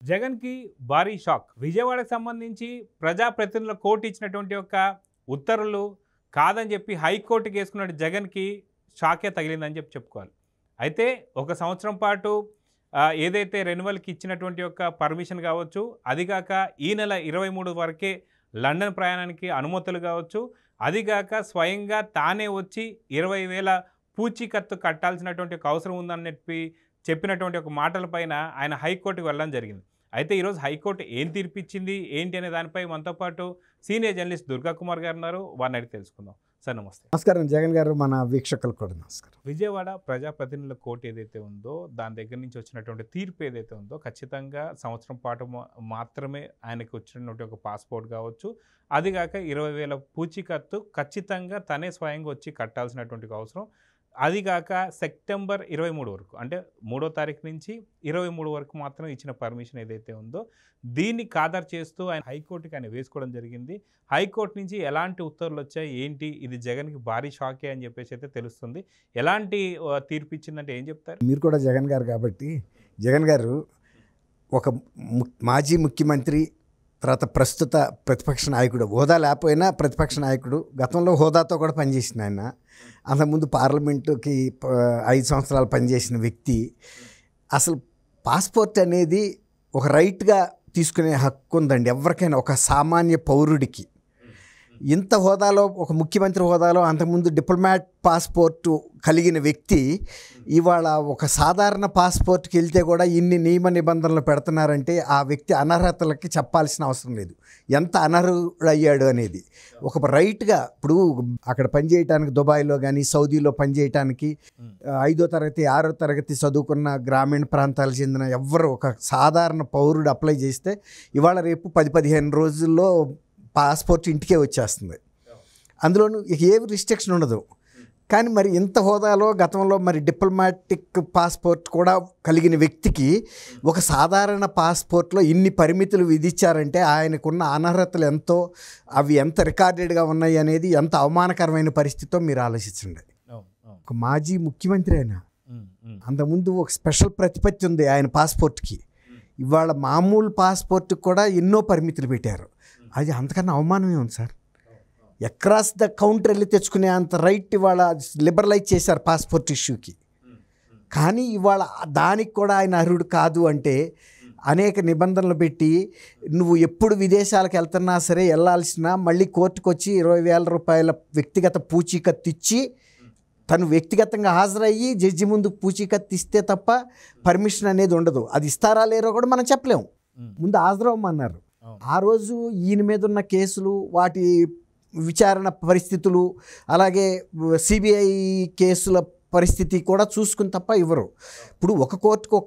జగన్‌కి భారీ షాక్. విజయవాడకు సంబంధించి ప్రజాప్రతినిధుల కోర్టు ఇచ్చినటువంటి ఒక ఉత్తర్వులు కాదని చెప్పి హైకోర్టుకి వేసుకున్న జగన్‌కి షాకే తగిలిందని చెప్పుకోవాలి. అయితే ఒక సంవత్సరం పాటు ఏదైతే రెన్యువల్‌కి ఇచ్చినటువంటి ఒక పర్మిషన్ కావచ్చు, అదిగాక ఈ నెల 23 వరకే లండన్ ప్రయాణానికి అనుమతులు కావచ్చు, అదిగాక స్వయంగా తానే వచ్చి 20,000 పూచీకత్తు కట్టాల్సినటువంటి ఒక అవసరం ఉందని చెప్పినటువంటి ఒక మాటల పైన ఆయన హైకోర్టుకు వెళ్ళడం జరిగింది. అయితే ఈరోజు హైకోర్టు ఏం తీర్పిచ్చింది ఏంటి అనే దానిపై మనతో పాటు సీనియర్ జర్నలిస్ట్ దుర్గా కుమార్ గారు ఉన్నారు. వారిని అడిగి తెలుసుకుందాం. సార్ నమస్తే. నమస్కారం జగన్ గారు, మన వీక్షకులకు కూడా నమస్కారం. విజయవాడ ప్రజాప్రతినిధుల కోర్టు ఏదైతే ఉందో దాని దగ్గర నుంచి వచ్చినటువంటి తీర్పు ఏదైతే ఉందో ఖచ్చితంగా సంవత్సరం పాటు మాత్రమే ఆయనకు వచ్చినటువంటి ఒక పాస్పోర్ట్ కావచ్చు, అదిగాక 20,000 పూచీకత్తు ఖచ్చితంగా తనే స్వయంగా వచ్చి కట్టాల్సినటువంటి అవసరం, అదిగాక సెప్టెంబర్ 23 వరకు అంటే 3వ తారీఖు నుంచి 23 వరకు మాత్రం ఇచ్చిన పర్మిషన్ ఏదైతే ఉందో దీన్ని ఖాతరు చేస్తూ ఆయన హైకోర్టుకి ఆయన వేసుకోవడం జరిగింది. హైకోర్టు నుంచి ఎలాంటి ఉత్తర్వులు వచ్చాయి ఏంటి, ఇది జగన్కి భారీ షాకే అని చెప్పేసి అయితే తెలుస్తుంది. ఎలాంటి తీర్పు ఇచ్చిందంటే ఏం చెప్తారు? మీరు కూడా జగన్ గారు కాబట్టి, జగన్ గారు ఒక మాజీ ముఖ్యమంత్రి, తర్వాత ప్రస్తుత ప్రతిపక్ష నాయకుడు, హోదా లేకపోయినా ప్రతిపక్ష నాయకుడు, గతంలో హోదాతో కూడా పనిచేసిన ఆయన, అంతకుముందు పార్లమెంటుకి 5 సంవత్సరాలు పనిచేసిన వ్యక్తి. అసలు పాస్పోర్ట్ అనేది ఒక రైట్గా తీసుకునే హక్కు ఉందండి ఎవరికైనా, ఒక సామాన్య పౌరుడికి. ఇంత హోదాలో, ఒక ముఖ్యమంత్రి హోదాలో అంతకుముందు డిప్లొమాట్ పాస్పోర్టు కలిగిన వ్యక్తి ఇవాళ ఒక సాధారణ పాస్పోర్ట్కి వెళ్తే కూడా ఇన్ని నియమ నిబంధనలు పెడుతున్నారంటే ఆ వ్యక్తి అనర్హతలకి చెప్పాల్సిన అవసరం లేదు, ఎంత అనర్హుడయ్యాడు అనేది. ఒక రైట్గా ఇప్పుడు అక్కడ పనిచేయటానికి దుబాయ్లో కానీ సౌదీలో పనిచేయటానికి 5వ తరగతి 6వ తరగతి చదువుకున్న గ్రామీణ ప్రాంతాలకు చెందిన ఎవ్వరు ఒక సాధారణ పౌరుడు అప్లై చేస్తే ఇవాళ రేపు 10-15 రోజుల్లో పాస్పోర్ట్ ఇంటికే వచ్చేస్తుంది. అందులోనూ ఏవి రిస్ట్రిక్షన్ ఉండదు. కానీ మరి ఇంత హోదాలో గతంలో మరి డిప్లొమాటిక్ పాస్పోర్ట్ కూడా కలిగిన వ్యక్తికి ఒక సాధారణ పాస్పోర్ట్లో ఇన్ని పరిమితులు విధించారంటే ఆయనకున్న అనర్హతలు ఎంతో, అవి ఎంత రికార్డెడ్గా ఉన్నాయి అనేది ఎంత అవమానకరమైన పరిస్థితితో మీరు ఆలోచించండి. ఒక మాజీ ముఖ్యమంత్రి అయినా అంతకుముందు ఒక స్పెషల్ ప్రతిపత్తి ఉంది ఆయన పాస్పోర్ట్కి. ఇవాళ మామూలు పాస్పోర్ట్కి కూడా ఎన్నో పరిమితులు పెట్టారు. అది అంతకన్నా అవమానమే ఉంది సార్. అక్రాస్ ద కౌంటర్ వెళ్ళి తెచ్చుకునే అంత రైట్ ఇవాళ లిబరలైజ్ చేశారు పాస్పోర్ట్ ఇష్యూకి. కానీ ఇవాళ దానికి కూడా ఆయన అర్హుడు కాదు అంటే అనేక నిబంధనలు పెట్టి నువ్వు ఎప్పుడు విదేశాలకు వెళ్తున్నా సరే వెళ్ళాల్సిన మళ్ళీ కోర్టుకు వచ్చి 20,000 రూపాయల వ్యక్తిగత పూచీకత్తు ఇచ్చి తను వ్యక్తిగతంగా హాజరయ్యి జడ్జి ముందు పూచీకత్తు ఇస్తే తప్ప పర్మిషన్ అనేది ఉండదు. అది ఇస్తారా లేరో కూడా మనం చెప్పలేము. ముందు హాజరవ్వమన్నారు. ఆ రోజు ఈయన మీద ఉన్న కేసులు, వాటి విచారణ పరిస్థితులు, అలాగే సిబిఐ కేసుల పరిస్థితి కూడా చూసుకుని తప్ప ఇవ్వరు. ఇప్పుడు ఒక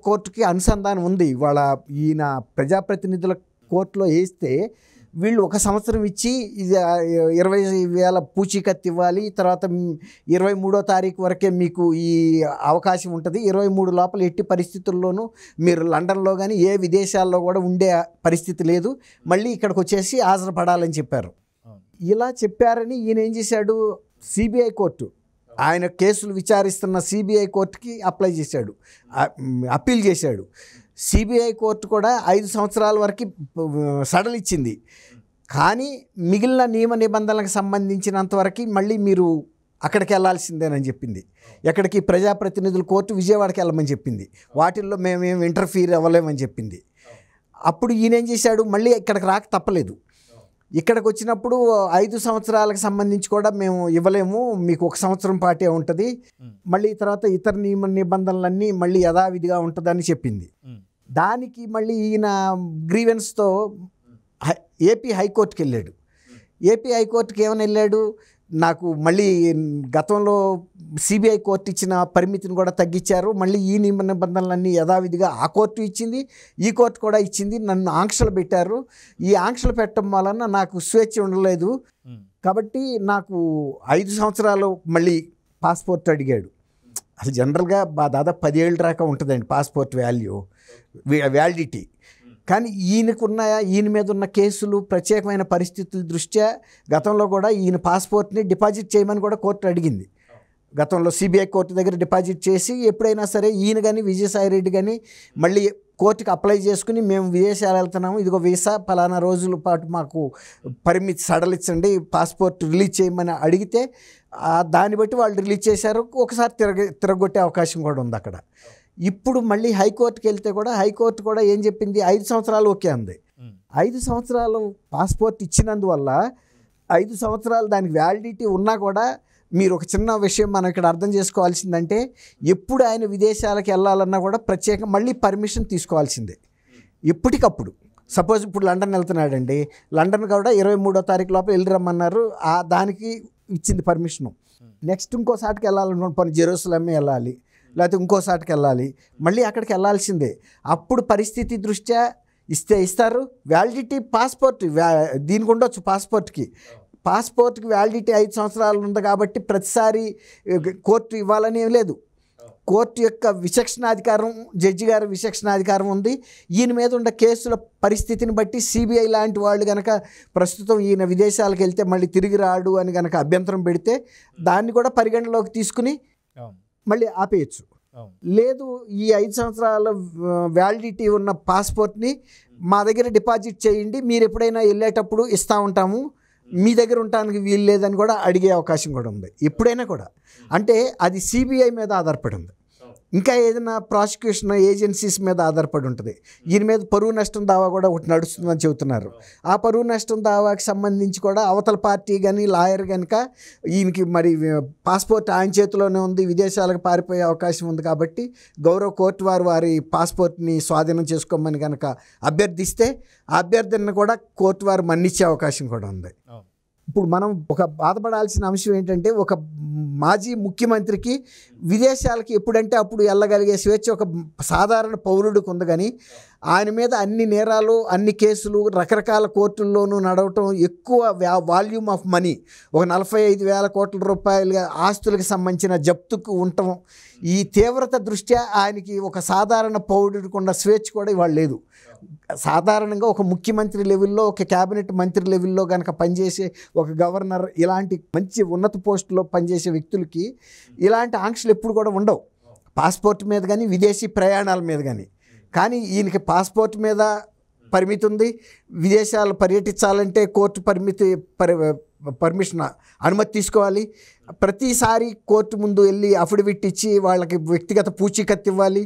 కోర్టుకి అనుసంధానం ఉంది. ఇవాళ ఈయన ప్రజాప్రతినిధుల కోర్టులో వేస్తే వీళ్ళు 1 సంవత్సరం ఇచ్చి 20,000 పూచీకత్తు ఇవ్వాలి, తర్వాత 23వ తారీఖు వరకే మీకు ఈ అవకాశం ఉంటుంది, 23 లోపల ఎట్టి పరిస్థితుల్లోనూ మీరు లండన్లో కానీ ఏ విదేశాల్లో కూడా ఉండే పరిస్థితి లేదు, మళ్ళీ ఇక్కడికి వచ్చేసి హాజరుపడాలని చెప్పారు. ఇలా చెప్పారని ఈయన ఏం చేశాడు, సిబిఐ కోర్టు, ఆయన కేసులు విచారిస్తున్న సిబిఐ కోర్టుకి అప్లై చేశాడు, అప్పీల్ చేశాడు. సిబిఐ కోర్టు కూడా 5 సంవత్సరాల వరకు సడలిచ్చింది. కానీ మిగిలిన నియమ నిబంధనలకు సంబంధించినంతవరకు మళ్ళీ మీరు అక్కడికి వెళ్ళాల్సిందేనని చెప్పింది. ఎక్కడికి? ప్రజాప్రతినిధుల కోర్టు విజయవాడకి వెళ్ళమని చెప్పింది. వాటిల్లో మేమేం ఇంటర్ఫీర్ అవ్వలేమని చెప్పింది. అప్పుడు ఈయన ఏం చేశాడు, మళ్ళీ ఇక్కడికి రాక తప్పలేదు. ఇక్కడికి వచ్చినప్పుడు 5 సంవత్సరాలకు సంబంధించి కూడా మేము ఇవ్వలేము, మీకు 1 సంవత్సరం పాటే ఉంటుంది, మళ్ళీ తర్వాత ఇతర నియమ నిబంధనలన్నీ మళ్ళీ యథావిధిగా ఉంటుందని చెప్పింది. దానికి మళ్ళీ ఈయన గ్రీవెన్స్తో ఏపీ హైకోర్టుకి వెళ్ళాడు. ఏపీ హైకోర్టుకి ఏమని వెళ్ళాడు, నాకు మళ్ళీ గతంలో సిబిఐ కోర్టు ఇచ్చిన పరిమితిని కూడా తగ్గించారు, మళ్ళీ ఈ నియమ నిబంధనలన్నీ యథావిధిగా ఆ కోర్టు ఇచ్చింది, ఈ కోర్టు కూడా ఇచ్చింది, నన్ను ఆంక్షలు పెట్టారు, ఈ ఆంక్షలు పెట్టడం వలన నాకు స్వేచ్ఛ ఉండలేదు, కాబట్టి నాకు 5 సంవత్సరాలు మళ్ళీ పాస్పోర్ట్ అడిగాడు. అసలు జనరల్గా దాదాపు 10 ఏళ్ళ దాకా ఉంటుందండి పాస్పోర్ట్ వ్యాలిడిటీ. కానీ ఈయన మీద ఉన్న కేసులు, ప్రత్యేకమైన పరిస్థితుల దృష్ట్యా గతంలో కూడా ఈయన పాస్పోర్ట్ని డిపాజిట్ చేయమని కూడా కోర్టు అడిగింది. గతంలో సిబిఐ కోర్టు దగ్గర డిపాజిట్ చేసి ఎప్పుడైనా సరే ఈయన కానీ విజయసాయి రెడ్డి కానీ మళ్ళీ కోర్టుకి అప్లై చేసుకుని మేము విదేశాలు వెళ్తున్నాము, ఇదిగో వీసా ఫలానా రోజుల పాటు మాకు పరిమితి సడలించండి, పాస్పోర్ట్ రిలీజ్ చేయమని అడిగితే దాన్ని బట్టి వాళ్ళు రిలీజ్ చేశారు. ఒకసారి తిరగొట్టే అవకాశం కూడా ఉంది అక్కడ. ఇప్పుడు మళ్ళీ హైకోర్టుకి వెళ్తే కూడా హైకోర్టు కూడా ఏం చెప్పింది, 5 సంవత్సరాలు ఓకే అంది. 5 సంవత్సరాలు పాస్పోర్ట్ ఇచ్చినందువల్ల 5 సంవత్సరాలు దానికి వ్యాలిడిటీ ఉన్నా కూడా మీరు ఒక చిన్న విషయం మనం ఇక్కడ అర్థం చేసుకోవాల్సిందంటే, ఎప్పుడు ఆయన విదేశాలకు వెళ్ళాలన్నా కూడా ప్రత్యేకంగా మళ్ళీ పర్మిషన్ తీసుకోవాల్సిందే ఎప్పటికప్పుడు. సపోజ్ ఇప్పుడు లండన్ వెళ్తున్నాడండి, లండన్ కూడా 23వ తారీఖు లోపల వెళ్ళి రమ్మన్నారు, దానికి ఇచ్చింది పర్మిషను. నెక్స్ట్ ఇంకోసాటికి వెళ్ళాలనుకోండి, జెరూసలేం వెళ్ళాలి, లేకపోతే ఇంకోసాటికి వెళ్ళాలి, మళ్ళీ అక్కడికి వెళ్ళాల్సిందే. అప్పుడు పరిస్థితి దృష్ట్యా ఇస్తారు. వ్యాలిడిటీ పాస్పోర్ట్ దీనికి ఉండొచ్చు, పాస్పోర్ట్కి వ్యాలిడిటీ 5 సంవత్సరాలు ఉంది కాబట్టి ప్రతిసారి కోర్టు ఇవ్వాలని ఏం లేదు. కోర్టు యొక్క విచక్షణాధికారం, జడ్జి గారి విచక్షణాధికారం ఉంది. ఈయన మీద ఉన్న కేసుల పరిస్థితిని బట్టి సిబిఐ లాంటి వాళ్ళు కనుక ప్రస్తుతం ఈయన విదేశాలకు వెళ్తే మళ్ళీ తిరిగి రాడు అని కనుక అభ్యంతరం పెడితే దాన్ని కూడా పరిగణలోకి తీసుకుని మళ్ళీ ఆపేయచ్చు. లేదు, ఈ 5 సంవత్సరాల వ్యాలిడిటీ ఉన్న పాస్పోర్ట్ని మా దగ్గర డిపాజిట్ చేయండి, మీరు ఎప్పుడైనా వెళ్ళేటప్పుడు ఇస్తూ ఉంటాము, మీ దగ్గర ఉండటానికి వీలు లేదని కూడా అడిగే అవకాశం కూడా ఉంది ఎప్పుడైనా కూడా. అంటే అది సిబిఐ మీద ఆధారపడి ఉంది, ఇంకా ఏదైనా ప్రాసిక్యూషన్ ఏజెన్సీస్ మీద ఆధారపడి ఉంటుంది. ఈయన మీద పరువు నష్టం దావా కూడా ఒకటి నడుస్తుందని చెబుతున్నారు. ఆ పరువు నష్టం దావాకి సంబంధించి కూడా అవతల పార్టీ కానీ లాయర్ కనుక ఈయనకి మరి పాస్పోర్ట్ ఆయన చేతిలోనే ఉంది, విదేశాలకు పారిపోయే అవకాశం ఉంది కాబట్టి గౌరవ కోర్టు వారి పాస్పోర్ట్ని స్వాధీనం చేసుకోమని కనుక అభ్యర్థిస్తే ఆ అభ్యర్థనను కూడా కోర్టు వారు మన్నించే అవకాశం కూడా ఉంది. ఇప్పుడు మనం ఒక బాధపడాల్సిన అంశం ఏంటంటే, ఒక మాజీ ముఖ్యమంత్రికి విదేశాలకి ఎప్పుడంటే అప్పుడు వెళ్ళగలిగే స్వేచ్ఛ ఒక సాధారణ పౌరుడికి ఉంది. కానీ ఆయన మీద అన్ని నేరాలు, అన్ని కేసులు రకరకాల కోర్టుల్లోనూ నడవటం, ఎక్కువ వాల్యూమ్ ఆఫ్ మనీ, ఒక 45,000 కోట్ల రూపాయల ఆస్తులకు సంబంధించిన జప్తుకు ఉండటం, ఈ తీవ్రత దృష్ట్యా ఆయనకి ఒక సాధారణ పౌరుడికి ఉన్న స్వేచ్ఛ కూడా ఇవాళ లేదు. సాధారణంగా ఒక ముఖ్యమంత్రి లెవెల్లో, ఒక క్యాబినెట్ మంత్రి లెవెల్లో కనుక పనిచేసే ఒక గవర్నర్, ఇలాంటి మంచి ఉన్నత పోస్టులో పనిచేసే వ్యక్తులకి ఇలాంటి ఆంక్షలు ఎప్పుడు కూడా ఉండవు, పాస్పోర్ట్ మీద కానీ విదేశీ ప్రయాణాల మీద కానీ. కానీ ఈయనకి పాస్పోర్ట్ మీద పరిమితి ఉంది, విదేశాలు పర్యటించాలంటే కోర్టు పర్మిషన్ అనుమతి తీసుకోవాలి, ప్రతిసారి కోర్టు ముందు వెళ్ళి అఫిడవిట్ ఇచ్చి వాళ్ళకి వ్యక్తిగత పూచీకత్తు ఇవ్వాలి.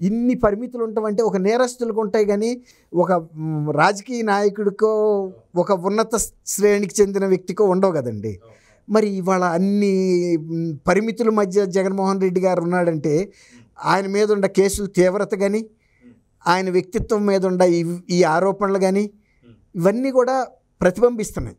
ఇన్ని పరిమితులు ఉంటామంటే ఒక నేరస్తులకు ఉంటాయి, కానీ ఒక రాజకీయ నాయకుడికో ఒక ఉన్నత శ్రేణికి చెందిన వ్యక్తికో ఉండవు కదండి. మరి ఇవాళ అన్ని పరిమితుల మధ్య జగన్మోహన్ రెడ్డి గారు ఉన్నాడంటే ఆయన మీద ఉన్న కేసుల తీవ్రత కానీ, ఆయన వ్యక్తిత్వం మీద ఉన్న ఈ ఆరోపణలు కానీ ఇవన్నీ కూడా ప్రతిబింబిస్తున్నాయి.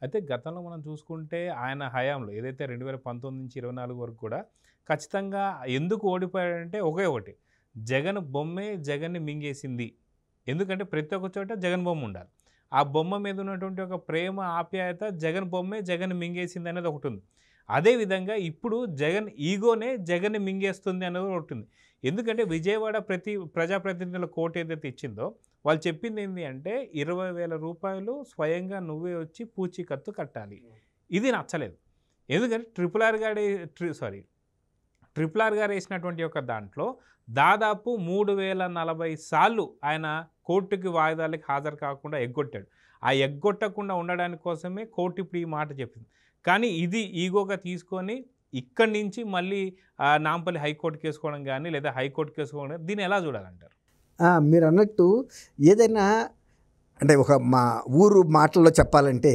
అయితే గతంలో మనం చూసుకుంటే ఆయన హయాంలో ఏదైతే 2019 నుంచి 24 వరకు కూడా ఖచ్చితంగా ఎందుకు ఓడిపోయాడంటే ఒకటి, జగన్ బొమ్మే జగన్ని మింగేసింది. ఎందుకంటే ప్రతి ఒక్క చోట జగన్ బొమ్మ ఉండాలి, ఆ బొమ్మ మీద ఉన్నటువంటి ఒక ప్రేమ ఆప్యాయత జగన్ బొమ్మే జగన్ మింగేసింది అనేది ఒకటి ఉంది. అదేవిధంగా ఇప్పుడు జగన్ ఈగోనే జగన్ని మింగేస్తుంది అనేది ఒకటి ఉంది. ఎందుకంటే విజయవాడ ప్రజాప్రతినిధుల కోర్టు ఏదైతే ఇచ్చిందో వాళ్ళు చెప్పింది ఏంటి అంటే 20,000 రూపాయలు స్వయంగా నువ్వే వచ్చి పూచీకత్తు కట్టాలి. ఇది నచ్చలేదు. ఎందుకంటే ట్రిపుల్ ఆర్ గారు వేసినటువంటి ఒక దాంట్లో దాదాపు 3,040 సార్లు ఆయన కోర్టుకి వాయిదాలకి హాజరు కాకుండా ఎగ్గొట్టాడు. ఆ ఎగ్గొట్టకుండా ఉండడానికి కోసమే కోర్టు ఇప్పుడు ఈ మాట చెప్పింది. కానీ ఇది ఈగోగా తీసుకొని ఇక్కడి నుంచి మళ్ళీ నాంపల్లి హైకోర్టుకి వేసుకోవడం కానీ లేదా హైకోర్టుకి వేసుకోవడం కానీ దీన్ని ఎలా చూడాలంటారు? మీరు అన్నట్టు ఏదైనా అంటే ఒక మా ఊరు మాటల్లో చెప్పాలంటే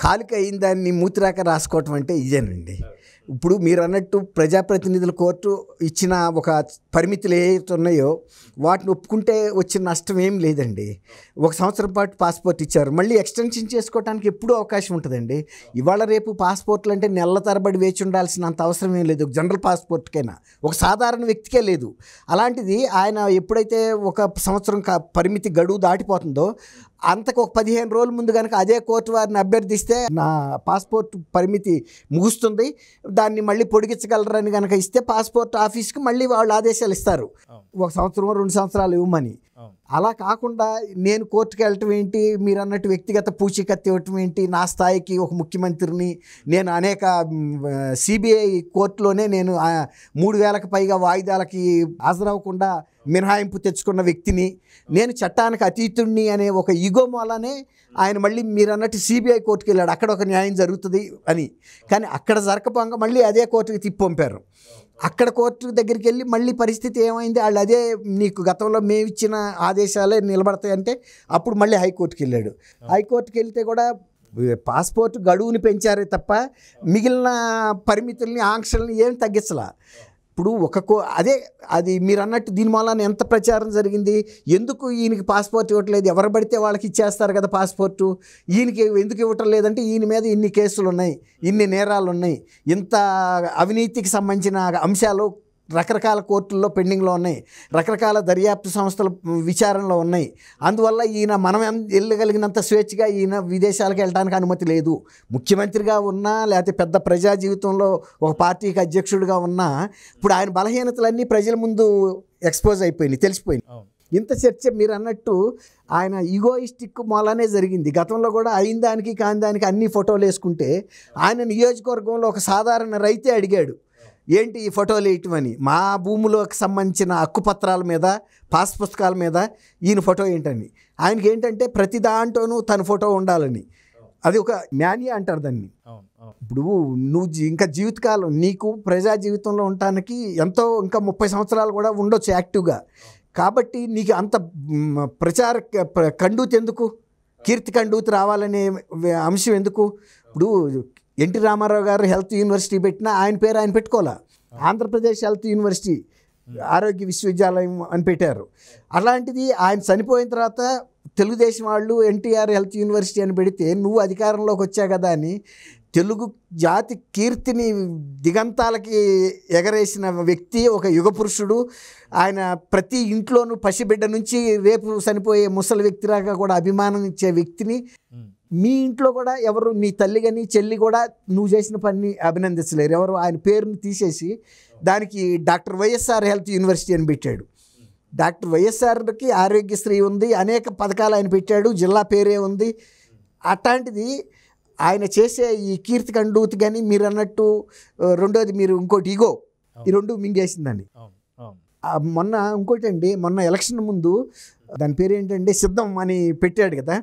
కాలిక అయిన దాన్ని మూతిరాక రాసుకోవటం అంటే ఇదేనండి. ఇప్పుడు మీరు అన్నట్టు ప్రజాప్రతినిధుల కోర్టు ఇచ్చిన ఒక పరిమితులు ఏవైతే ఉన్నాయో వాటిని ఒప్పుకుంటే వచ్చిన నష్టం ఏం లేదండి. 1 సంవత్సరం పాటు పాస్పోర్ట్ ఇచ్చారు, మళ్ళీ ఎక్స్టెన్షన్ చేసుకోవడానికి ఎప్పుడూ అవకాశం ఉంటుందండి. ఇవాళ రేపు పాస్పోర్ట్లు అంటే నెలల తరబడి వేచి ఉండాల్సినంత అవసరం ఏం లేదు, జనరల్ పాస్పోర్ట్కైనా ఒక సాధారణ వ్యక్తికే లేదు. అలాంటిది ఆయన ఎప్పుడైతే 1 సంవత్సరం పరిమితి గడువు దాటిపోతుందో అంతకు ఒక 15 రోజుల ముందు కనుక అదే కోర్టు వారిని అభ్యర్థిస్తే నా పాస్పోర్ట్ పరిమితి ముగుస్తుంది, దాన్ని మళ్ళీ పొడిగించగలరని కనుక ఇస్తే పాస్పోర్ట్ ఆఫీస్కి మళ్ళీ వాళ్ళు ఆదేశాలు ఇస్తారు 1 సంవత్సరం 2 సంవత్సరాలు ఇవ్వమని. అలా కాకుండా నేను కోర్టుకు వెళ్ళటం ఏంటి, మీరు అన్నట్టు వ్యక్తిగత పూచీకత్తు ఇవ్వటం ఏంటి, నా స్థాయికి ఒక ముఖ్యమంత్రిని, నేను అనేక సిబిఐ కోర్టులోనే నేను 3000కి పైగా వాయిదాలకి హాజరవ్వకుండా మినహాయింపు తెచ్చుకున్న వ్యక్తిని, నేను చట్టానికి అతీతుడిని అనే ఒక ఈగో మూలనే ఆయన మళ్ళీ మీరు అన్నట్టు సిబిఐ కోర్టుకు వెళ్ళాడు, అక్కడ ఒక న్యాయం జరుగుతుంది అని. కానీ అక్కడ జరగపోగా మళ్ళీ అదే కోర్టుకి తిప్పంపారు. అక్కడ కోర్టు దగ్గరికి వెళ్ళి మళ్ళీ పరిస్థితి ఏమైంది, వాళ్ళు అదే నీకు గతంలో మేము ఇచ్చిన ఆదేశాలే నిలబడతాయంటే అప్పుడు మళ్ళీ హైకోర్టుకి వెళ్ళాడు. హైకోర్టుకి వెళ్తే కూడా పాస్పోర్ట్ గడువుని పెంచారే తప్ప మిగిలిన పరిమితుల్ని ఆంక్షల్ని ఏం తగ్గించలా. ఇప్పుడు అదే అది మీరు అన్నట్టు దీని మూలాన ఎంత ప్రచారం జరిగింది, ఎందుకు ఈయనకి పాస్పోర్ట్ ఇవ్వట్లేదు, ఎవరు పడితే వాళ్ళకి ఇచ్చేస్తారు కదా పాస్పోర్టు, ఈయనకి ఎందుకు ఇవ్వటం లేదంటే ఈయన మీద ఇన్ని కేసులు ఉన్నాయి, ఇన్ని నేరాలు ఉన్నాయి, ఇంత అవినీతికి సంబంధించిన అంశాలు రకరకాల కోర్టుల్లో పెండింగ్లో ఉన్నాయి, రకరకాల దర్యాప్తు సంస్థల విచారణలో ఉన్నాయి, అందువల్ల ఈయన మనం వెళ్ళగలిగినంత స్వేచ్ఛగా ఈయన విదేశాలకు వెళ్ళడానికి అనుమతి లేదు. ముఖ్యమంత్రిగా ఉన్నా లేకపోతే పెద్ద ప్రజా జీవితంలో ఒక పార్టీకి అధ్యక్షుడిగా ఉన్నా ఇప్పుడు ఆయన బలహీనతలన్నీ ప్రజల ముందు ఎక్స్పోజ్ అయిపోయినాయి, తెలిసిపోయింది. ఇంత చర్చ మీరు అన్నట్టు ఆయన ఈగోయిస్టిక్ మూలానే జరిగింది. గతంలో కూడా అయిన దానికి కాని దానికి అన్ని ఫోటోలు వేసుకుంటే ఆయన నియోజకవర్గంలో ఒక సాధారణ రైతే అడిగాడు, ఏంటి ఈ ఫోటోలు వేయటమని, మా భూములకు సంబంధించిన హక్కుపత్రాల మీద పాస్ పుస్తకాల మీద ఈయన ఫోటో ఏంటని. ఆయనకి ఏంటంటే ప్రతి దాంట్లోనూ తన ఫోటో ఉండాలని, అది ఒక మ్యానియా అంటారు దాన్ని. ఇప్పుడు నువ్వు ఇంకా జీవితకాలం నీకు ప్రజా జీవితంలో ఉండటానికి ఎంతో ఇంకా 30 సంవత్సరాలు కూడా ఉండొచ్చు యాక్టివ్గా. కాబట్టి నీకు అంత ప్రచార కండూతి ఎందుకు, కీర్తి కండూతి రావాలనే అంశం ఎందుకు? ఇప్పుడు ఎన్టీ రామారావు గారు హెల్త్ యూనివర్సిటీ పెట్టినా ఆయన పేరు ఆయన పెట్టుకోవాలా, ఆంధ్రప్రదేశ్ హెల్త్ యూనివర్సిటీ ఆరోగ్య విశ్వవిద్యాలయం అని పెట్టారు. అలాంటిది ఆయన చనిపోయిన తర్వాత తెలుగుదేశం వాళ్ళు ఎన్టీఆర్ హెల్త్ యూనివర్సిటీ అని పెడితే నువ్వు అధికారంలోకి వచ్చా కదా అని తెలుగు జాతి కీర్తిని దిగంతాలకి ఎగరేసిన వ్యక్తి, ఒక యుగ పురుషుడు. ఆయన ప్రతి ఇంట్లోనూ పసిబిడ్డ నుంచి రేపు చనిపోయే ముసలి వ్యక్తిలాగా కూడా అభిమానం ఇచ్చే వ్యక్తిని మీ ఇంట్లో కూడా ఎవరు నీ తల్లి కానీ చెల్లి కూడా నువ్వు చేసిన పని అభినందించలేరు. ఎవరు ఆయన పేరుని తీసేసి దానికి డాక్టర్ వైఎస్ఆర్ హెల్త్ యూనివర్సిటీ అని పెట్టాడు. డాక్టర్ వైఎస్ఆర్కి ఆరోగ్యశ్రీ ఉంది, అనేక పథకాలు ఆయన పెట్టాడు, జిల్లా పేరే ఉంది. అట్లాంటిది ఆయన చేసే ఈ కీర్తి కండూతి కానీ మీరు అన్నట్టు రెండోది మీరు ఇంకోటి ఈగో, ఈ రెండు మింగేసిందండి. మొన్న ఇంకోటి అండి, మొన్న ఎలక్షన్ ముందు దాని పేరు ఏంటంటే సిద్ధం అని పెట్టాడు కదా,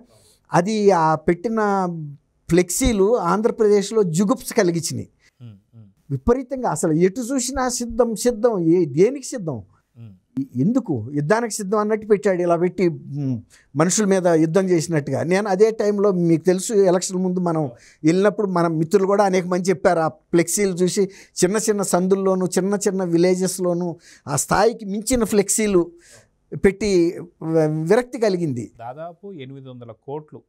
అది ఆ పెట్టిన ఫ్లెక్సీలు ఆంధ్రప్రదేశ్లో జుగుప్స్ కలిగించినాయి విపరీతంగా. అసలు ఎటు చూసినా సిద్ధం సిద్ధం, దేనికి సిద్ధం, ఎందుకు యుద్ధానికి సిద్ధం అన్నట్టు పెట్టాడు. ఇలా పెట్టి మనుషుల మీద యుద్ధం చేసినట్టుగా. నేను అదే టైంలో మీకు తెలుసు ఎలక్షన్ ముందు మనం వెళ్ళినప్పుడు మన మిత్రులు కూడా అనేక మంది చెప్పారు, ఆ ఫ్లెక్సీలు చూసి చిన్న చిన్న సందుల్లోనూ చిన్న చిన్న విలేజెస్లోనూ ఆ స్థాయికి మించిన ఫ్లెక్సీలు పెట్టి విరక్తి కలిగింది. దాదాపు 800 కోట్లు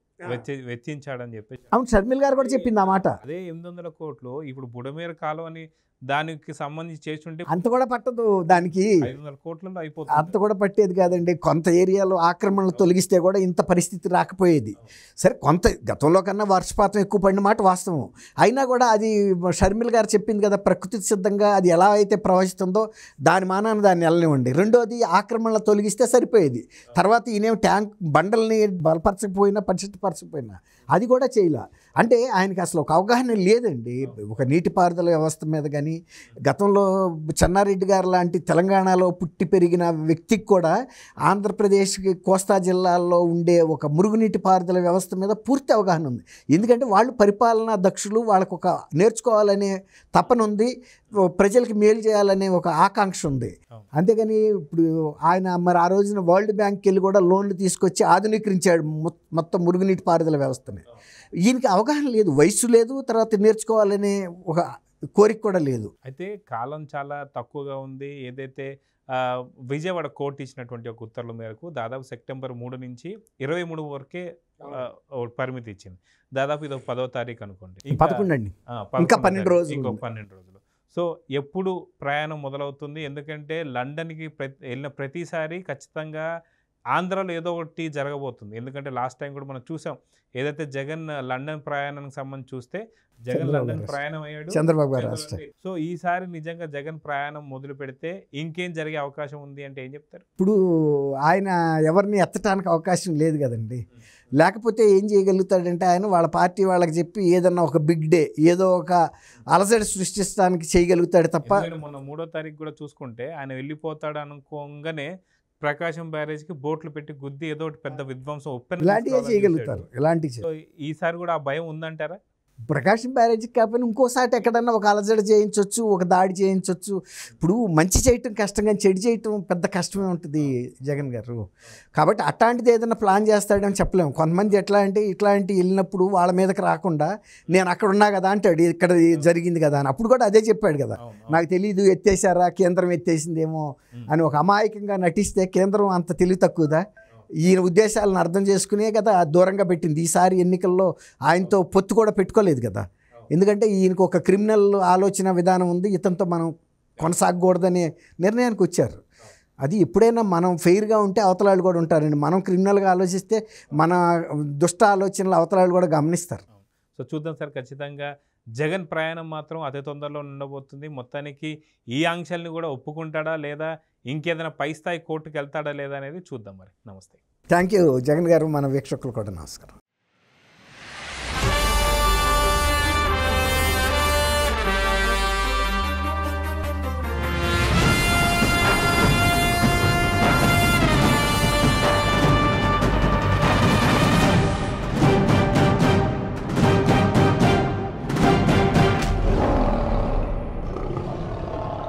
వెచ్చించాడని చెప్పేసి. అవును, షర్మిల్ గారు కూడా చెప్పింది ఆ మాట. అదే 800 కోట్లు ఇప్పుడు బుడమేరు కాలువ అని దానికి సంబంధించి చేస్తుంటే అంత కూడా పట్టదు, దానికి 500 కోట్లలో అయిపోతుంది. అంత కూడా పట్టేది కాదండి. కొంత ఏరియాలో ఆక్రమణలు తొలగిస్తే కూడా ఇంత పరిస్థితి రాకపోయేది. సరే, కొంత గతంలో కన్నా వర్షపాతం ఎక్కువ పడిన మాట వాస్తవం. అయినా కూడా అది షర్మిల్ గారు చెప్పింది కదా, ప్రకృతి సిద్ధంగా అది ఎలా అయితే ప్రవహిస్తుందో దాని మానాన్ని దాన్ని వెళ్ళనివ్వండి. రెండోది ఆక్రమణలు తొలగిస్తే సరిపోయేది. తర్వాత ఈయనేం ట్యాంక్ బండల్ని బలపరచకపోయినా పరిశుభ్రపరచకపోయినా అది కూడా చేయలే. అంటే ఆయనకి అసలు ఒక అవగాహన లేదండి ఒక నీటిపారుదల వ్యవస్థ మీద. కానీ గతంలో చెన్నారెడ్డి గారు లాంటి తెలంగాణలో పుట్టి పెరిగిన వ్యక్తికి కూడా ఆంధ్రప్రదేశ్కి కోస్తా జిల్లాల్లో ఉండే ఒక మురుగునీటి పారుదల వ్యవస్థ మీద పూర్తి అవగాహన ఉంది. ఎందుకంటే వాళ్ళు పరిపాలనా దక్షులు, వాళ్ళకు ఒక నేర్చుకోవాలనే తపన ఉంది, ప్రజలకి మేలు చేయాలనే ఒక ఆకాంక్ష ఉంది. అంతేగాని ఇప్పుడు ఆయన మరి ఆ రోజున వరల్డ్ బ్యాంక్కి వెళ్ళి కూడా లోన్లు తీసుకొచ్చి ఆధునీకరించాడు మొత్తం మురుగునీటి పారుదల వ్యవస్థని. ఈయనకి అవగాహన లేదు, వయసు లేదు, తర్వాత నేర్చుకోవాలనే ఒక కోరిక కూడా లేదు. అయితే కాలం చాలా తక్కువగా ఉంది. ఏదైతే విజయవాడ కోర్టు ఇచ్చినటువంటి ఒక ఉత్తర్వుల మేరకు దాదాపు సెప్టెంబర్ 3 నుంచి 23 వరకే పరిమితి ఇచ్చింది. దాదాపు ఇది 10వ తారీఖు అనుకోండి, 11 అండి, ఇంకా 12 రోజులు, ఇంకో 12 రోజులు. సో ఎప్పుడు ప్రయాణం మొదలవుతుంది? ఎందుకంటే లండన్కి వెళ్ళిన ప్రతిసారి ఖచ్చితంగా ఆంధ్రాలో ఏదో ఒకటి జరగబోతుంది. ఎందుకంటే లాస్ట్ టైం కూడా మనం చూసాం. ఏదైతే జగన్ లండన్ ప్రయాణానికి సంబంధించి చూస్తే జగన్ లండన్ ప్రయాణం అయ్యాడు, చంద్రబాబు గారు రాష్ట్ర. సో ఈసారి నిజంగా జగన్ ప్రయాణం మొదలు పెడితే ఇంకేం జరిగే అవకాశం ఉంది అంటే ఏం చెప్తారు? ఇప్పుడు ఆయన ఎవరిని ఎత్తడానికి అవకాశం లేదు కదండి. లేకపోతే ఏం చేయగలుగుతాడంటే ఆయన వాళ్ళ పార్టీ వాళ్ళకి చెప్పి ఏదన్నా ఒక బిగ్ డే ఏదో ఒక అలజడి సృష్టించడానికి చేయగలుగుతాడు తప్ప. మొన్న 3వ తారీఖు కూడా చూసుకుంటే ఆయన వెళ్ళిపోతాడు అనుకోగానే ప్రకాశం బ్యారేజ్కి బోట్లు పెట్టి గుద్ది ఏదో ఒకటి పెద్ద విధ్వంసం ఇలాంటివి చేయగలుగుతారు. ఇలాంటివి ఈసారి కూడా ఆ భయం ఉందంటారా? ప్రకాశం బ్యారేజ్కి కాకపోయినా ఇంకోసారి ఎక్కడన్నా ఒక అలజడి చేయించవచ్చు, ఒక దాడి చేయించవచ్చు. ఇప్పుడు మంచి చేయటం కష్టం కానీ చెడు చేయటం పెద్ద కష్టమే ఉంటుంది జగన్ గారు. కాబట్టి అట్లాంటిది ఏదైనా ప్లాన్ చేస్తాడని చెప్పలేము. కొంతమంది ఎట్లా అంటే ఇట్లాంటి వెళ్ళినప్పుడు వాళ్ళ మీదకి రాకుండా నేను అక్కడ ఉన్నా కదా అంటాడు, ఇక్కడ జరిగింది కదా అని. అప్పుడు కూడా అదే చెప్పాడు కదా, నాకు తెలీదు ఎత్తేసారా, కేంద్రం ఎత్తేసిందేమో అని ఒక అమాయకంగా నటిస్తే కేంద్రం అంత తెలివి తక్కువదా? ఈయన ఉద్దేశాలను అర్థం చేసుకునే కదా దూరంగా పెట్టింది. ఈసారి ఎన్నికల్లో ఆయనతో పొత్తు కూడా పెట్టుకోలేదు కదా. ఎందుకంటే ఈయనకు ఒక క్రిమినల్ ఆలోచన విధానం ఉంది, ఇతనితో మనం కొనసాగకూడదనే నిర్ణయానికి వచ్చారు. అది ఎప్పుడైనా మనం ఫెయిర్గా ఉంటే అవతలాళ్ళు కూడా ఉంటారండి. మనం క్రిమినల్గా ఆలోచిస్తే మన దుష్ట ఆలోచనలు అవతలాళ్ళు కూడా గమనిస్తారు. సో చూద్దాం సార్, ఖచ్చితంగా జగన్ ప్రయాణం మాత్రం అతి తొందరలో ఉండబోతుంది. మొత్తానికి ఈ ఆంక్షల్ని కూడా ఒప్పుకుంటాడా లేదా ఇంకేదైనా పై స్థాయి కోర్టుకు వెళ్తాడా లేదా అనేది చూద్దాం. మరి నమస్తే. థ్యాంక్ యూ జగన్ గారు. మన వీక్షకులు కూడా నమస్కారం.